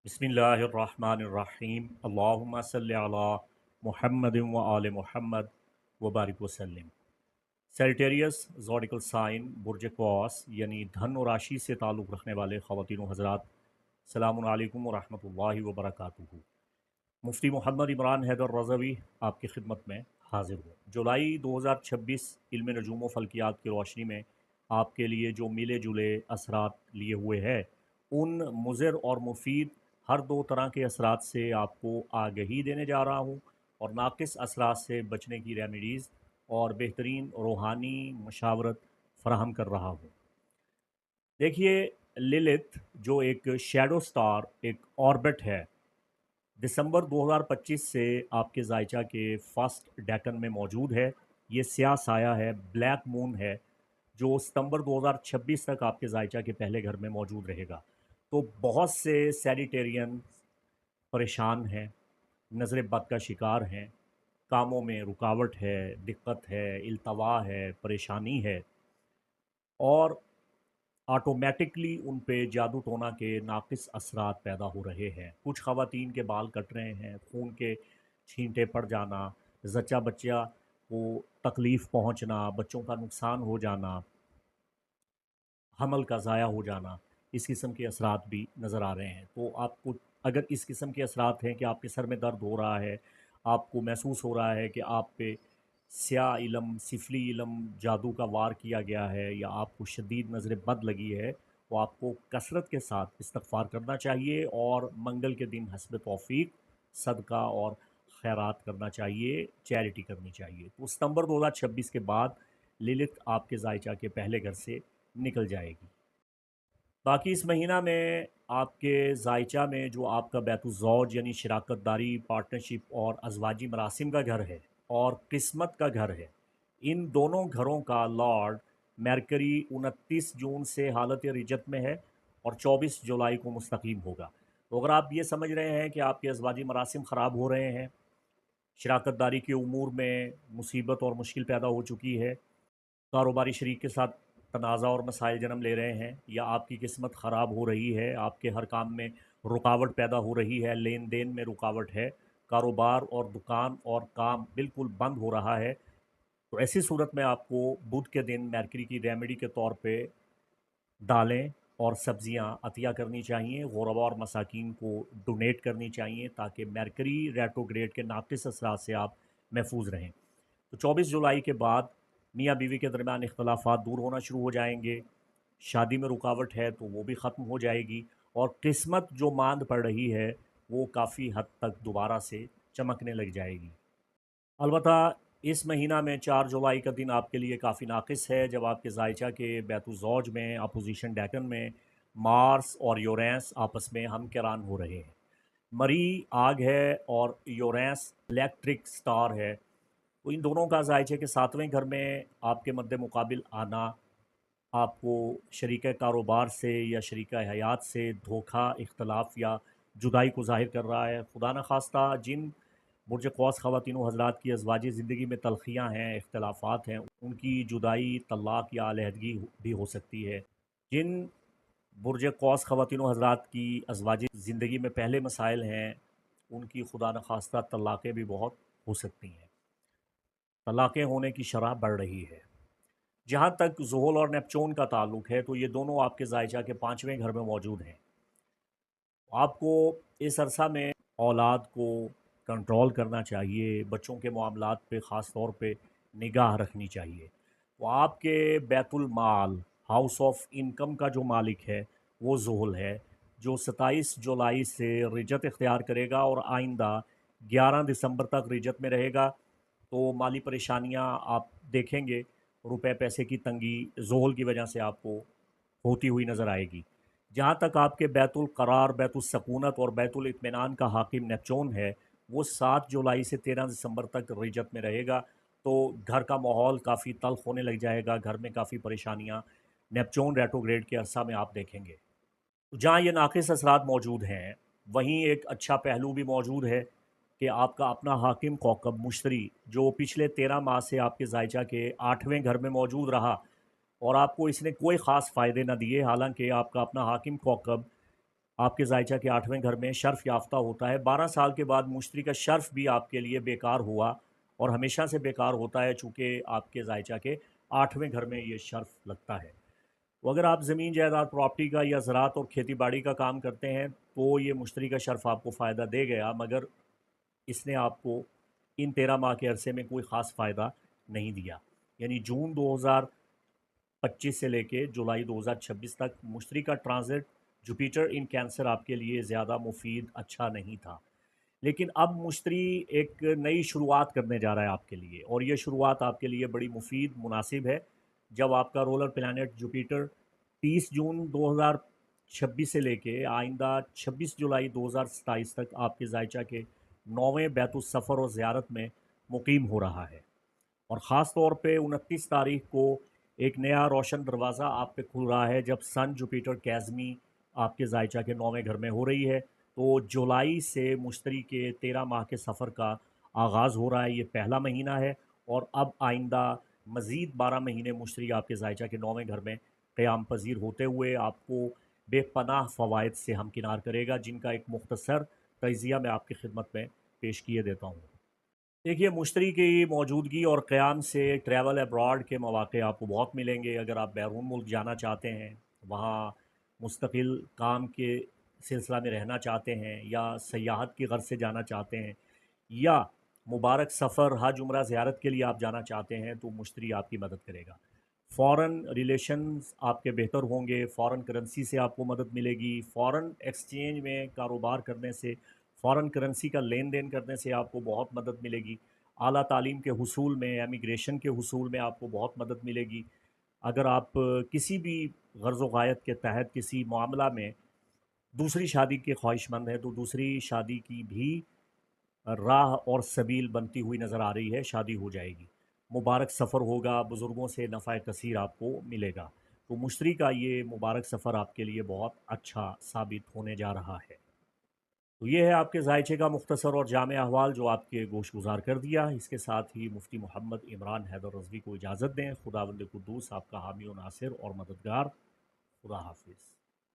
बिस्मिल्लाहिर्रहमानिर्रहीम अल्लाहुम्मा सल्लि अला मुहम्मदिन व आले मुहम्मद व बारिक वसल्लम। सेजिटेरियस ज़ोडिकल साइन बुर्ज क्वास यानी धन और राशि से ताल्लुक़ रखने वाले ख़वातीन व हज़रात, अस्सलामु अलैकुम व रहमतुल्लाहि व बरकातुहू। मुफ्ती मोहम्मद इमरान हैदर रज़वी आपकी खिदमत में हाज़िर हूँ। जुलाई 2026 इल्म नजूम व फ़ल्कियात की रोशनी में आपके लिए जो मिले जुले असरात लिए हुए है, उन मुज़र और मुफीद हर दो तरह के असरात से आपको आगही देने जा रहा हूँ और नाक़िस असरात से बचने की रेमेडीज़ और बेहतरीन रूहानी मशावरत फ़राहम कर रहा हूँ। देखिए, लिलिथ जो एक शैडो स्टार, एक ऑर्बिट है, दिसंबर 2025 से आपके जायचा के फर्स्ट डेकन में मौजूद है। ये स्याह साया है, ब्लैक मून है, जो सितंबर 2026 तक आपके जायचा के पहले घर में मौजूद रहेगा। तो बहुत से सैजिटेरियन परेशान हैं, नज़र बद का शिकार हैं, कामों में रुकावट है, दिक्कत है, इल्तवा है, परेशानी है और ऑटोमेटिकली उन पे जादू टोना के नाक़िस असरात पैदा हो रहे हैं। कुछ ख़वातीन के बाल कट रहे हैं, खून के छींटे पड़ जाना, ज़च्चा बच्चा को तकलीफ़ पहुंचना, बच्चों का नुकसान हो जाना, हमल का ज़ाया हो जाना, इस किस्म के असरात भी नज़र आ रहे हैं। तो आपको अगर इस किस्म के असरात हैं कि आपके सर में दर्द हो रहा है, आपको महसूस हो रहा है कि आप पे स्याह इलम, सिफली इलम, जादू का वार किया गया है या आपको शदीद नज़र बद लगी है, तो आपको कसरत के साथ इस्तग़फ़ार करना चाहिए और मंगल के दिन हस्ब तौफ़ीक सदका और खैरात करना चाहिए, चैरिटी करनी चाहिए। तो सितंबर 2026 के बाद लिलित आपके जायचा के पहले घर से निकल जाएगी। बाकी इस महीना में आपके जायचा में जो आपका बैतुज़ौज यानी शराकतदारी, पार्टनरशिप और अज़वाजी मरासिम का घर है और किस्मत का घर है, इन दोनों घरों का लॉर्ड मरकरी 29 जून से हालत रिजत में है और 24 जुलाई को मुस्तकीम होगा। तो अगर आप ये समझ रहे हैं कि आपके अज़वाजी मरासिम ख़राब हो रहे हैं, शराकतदारी के उमूर में मुसीबत और मुश्किल पैदा हो चुकी है, कारोबारी शरीक के साथ तनाज़ा और मसाइल जन्म ले रहे हैं या आपकी किस्मत ख़राब हो रही है, आपके हर काम में रुकावट पैदा हो रही है, लेन देन में रुकावट है, कारोबार और दुकान और काम बिल्कुल बंद हो रहा है, तो ऐसी सूरत में आपको बुध के दिन मरकरी की रेमेडी के तौर पे दालें और सब्जियां अतिया करनी चाहिए, गुरबा और मसाकीन को डोनेट करनी चाहिए ताकि मरकरी रेट्रोग्रेड के नाक़िस असरात से आप महफूज रहें। तो 24 जुलाई के बाद मियाँ बीवी के दरमियान इख्तलाफात दूर होना शुरू हो जाएंगे, शादी में रुकावट है तो वो भी ख़त्म हो जाएगी और किस्मत जो मांद पड़ रही है वो काफ़ी हद तक दोबारा से चमकने लग जाएगी। अलबत्ता इस महीना में 4 जुलाई का दिन आपके लिए काफ़ी नाक़िस है, जब आपके जायचा के बैतुज़ौज में अपोजिशन डेकन में मार्स और यूरेनस आपस में हमकरान हो रहे हैं। मरी आग है और यूरेनस इलेक्ट्रिक स्टार है, तो इन दोनों का जायचे के 7वें घर में आपके मद्दे मुकाबिल आना आपको शरीक कारोबार से या शरीक हयात से धोखा, इख्तलाफ या जुदाई को ज़ाहिर कर रहा है। खुदा न खास्ता जिन बुर्ज क़ौस ख़वातीन व हज़रात की अज़वाजी ज़िंदगी में तलख़ियाँ हैं, इख्तलाफात हैं, उनकी जुदाई, तलाक़ या अलहदगी भी हो सकती है। जिन बुर्ज क़ौस ख़वातीन व हज़रात की अज़वाजी ज़िंदगी में पहले मसाइल हैं, उनकी खुदा न खास्ता तलाक़ें भी बहुत हो सकती हैं। तलाक़ें होने की शरह बढ़ रही है। जहाँ तक ज़ुहल और नेपच्यून का ताल्लुक़ है, तो ये दोनों आपके जायचा के 5वें घर में मौजूद हैं। आपको इस अरसा में औलाद को कंट्रोल करना चाहिए, बच्चों के मामलात पे ख़ास तौर पे निगाह रखनी चाहिए। तो आपके बैतुल माल, हाउस ऑफ इनकम का जो मालिक है वो ज़ुहल है, जो 27 जुलाई से रिजत इख्तियार करेगा और आइंदा 11 दिसंबर तक रिजत में रहेगा। तो माली परेशानियां आप देखेंगे, रुपए पैसे की तंगी ज़ुहल की वजह से आपको होती हुई नज़र आएगी। जहाँ तक आपके बैतुल करार, बैतुल सकूनत और बैतुल इत्मीनान का हाकिम नेपच्यून है, वो 7 जुलाई से 13 दिसंबर तक रिजत में रहेगा। तो घर का माहौल काफ़ी तल्ख़ होने लग जाएगा, घर में काफ़ी परेशानियाँ नेपच्यून रेट्रोग्रेड के अरसा में आप देखेंगे। तो जहाँ ये नाक़िस असरात मौजूद हैं, वहीं एक अच्छा पहलू भी मौजूद है कि आपका अपना हाकिम कौकब मुश्तरी, जो पिछले 13 माह से आपके जायचा के 8वें घर में मौजूद रहा और आपको इसने कोई ख़ास फ़ायदे ना दिए, हालांकि आपका अपना हाकिम कौकब آپ کے ذائچہ کے 8ویں گھر میں شرف یافتہ ہوتا ہے۔ 12 سال کے بعد مشتری کا شرف بھی آپ کے لیے بیکار ہوا اور ہمیشہ سے بیکار ہوتا ہے، چونکہ آپ کے ذائچہ کے 8ویں گھر میں یہ شرف لگتا ہے۔ تو اگر آپ زمین جائیداد پراپرٹی کا یا زراعت اور کھیتی باڑی کا کام کرتے ہیں تو یہ مشتری کا شرف آپ کو فائدہ دے گیا، مگر اس نے آپ کو ان 13 ماہ کے عرصے میں کوئی خاص فائدہ نہیں دیا۔ یعنی جون 2025 سے لے کے جولائی 2026 تک مشتری کا ٹرانزٹ جوپیٹر ان کینسر آپ کے لیے زیادہ مفید اچھا نہیں تھا۔ لیکن اب مشتری ایک نئی شروعات کرنے جا رہا ہے آپ کے لیے، اور یہ شروعات آپ کے لیے بڑی مفید مناسب ہے جب آپ کا رولر پلانٹ جوپیٹر 30 جون 2026 سے لے کے آئندہ 26 جولائی 2027 تک آپ کے ذائچہ کے 9ویں بیت السفر اور زیارت میں مقیم ہو رہا ہے، اور خاص طور پہ 29 تاریخ کو ایک نیا روشن دروازہ آپ پہ کھل رہا ہے جب سن جوپیٹر کیزمی آپ کے ذائچہ کے 9ویں گھر میں ہو رہی ہے۔ تو جولائی سے مشتری کے 13 ماہ کے سفر کا آغاز ہو رہا ہے، یہ پہلا مہینہ ہے، اور اب آئندہ مزید 12 مہینے مشتری آپ کے ذائچہ کے 9ویں گھر میں قیام پذیر ہوتے ہوئے آپ کو بے پناہ فوائد سے ہمکنار کرے گا، جن کا ایک مختصر تجزیہ میں آپ کی خدمت میں پیش کیے دیتا ہوں۔ دیکھیے، مشتری کی موجودگی اور قیام سے ٹریول ابراڈ کے مواقع آپ کو بہت ملیں گے۔ اگر آپ بیرون ملک جانا چاہتے ہیں، وہاں مستقل کام کے سلسلہ میں رہنا چاہتے ہیں، یا سیاحت کی غرض سے جانا چاہتے ہیں، یا مبارک سفر حج عمرہ زیارت کے لیے آپ جانا چاہتے ہیں، تو مشتری آپ کی مدد کرے گا۔ فورن ریلیشنز آپ کے بہتر ہوں گے، فورن کرنسی سے آپ کو مدد ملے گی، فورن ایکسچینج میں کاروبار کرنے سے، فورن کرنسی کا لین دین کرنے سے آپ کو بہت مدد ملے گی، اعلیٰ تعلیم کے حصول میں، امیگریشن کے حصول میں آپ کو بہت مدد ملے گی۔ اگر آپ کسی بھی غرض و غایت کے تحت کسی معاملہ میں دوسری شادی کے خواہش مند ہیں، تو دوسری شادی کی بھی راہ اور سبیل بنتی ہوئی نظر آ رہی ہے، شادی ہو جائے گی، مبارک سفر ہوگا، بزرگوں سے نفع کثیر آپ کو ملے گا۔ تو مشتری کا یہ مبارک سفر آپ کے لیے بہت اچھا ثابت ہونے جا رہا ہے۔ تو یہ ہے آپ کے ذائچے کا مختصر اور جامع احوال جو آپ کے گوش گزار کر دیا۔ اس کے ساتھ ہی مفتی محمد عمران حیدر رضوی کو اجازت دیں۔ خداوند قدوس آپ کا حامی و ناصر اور مددگار۔ خدا حافظ۔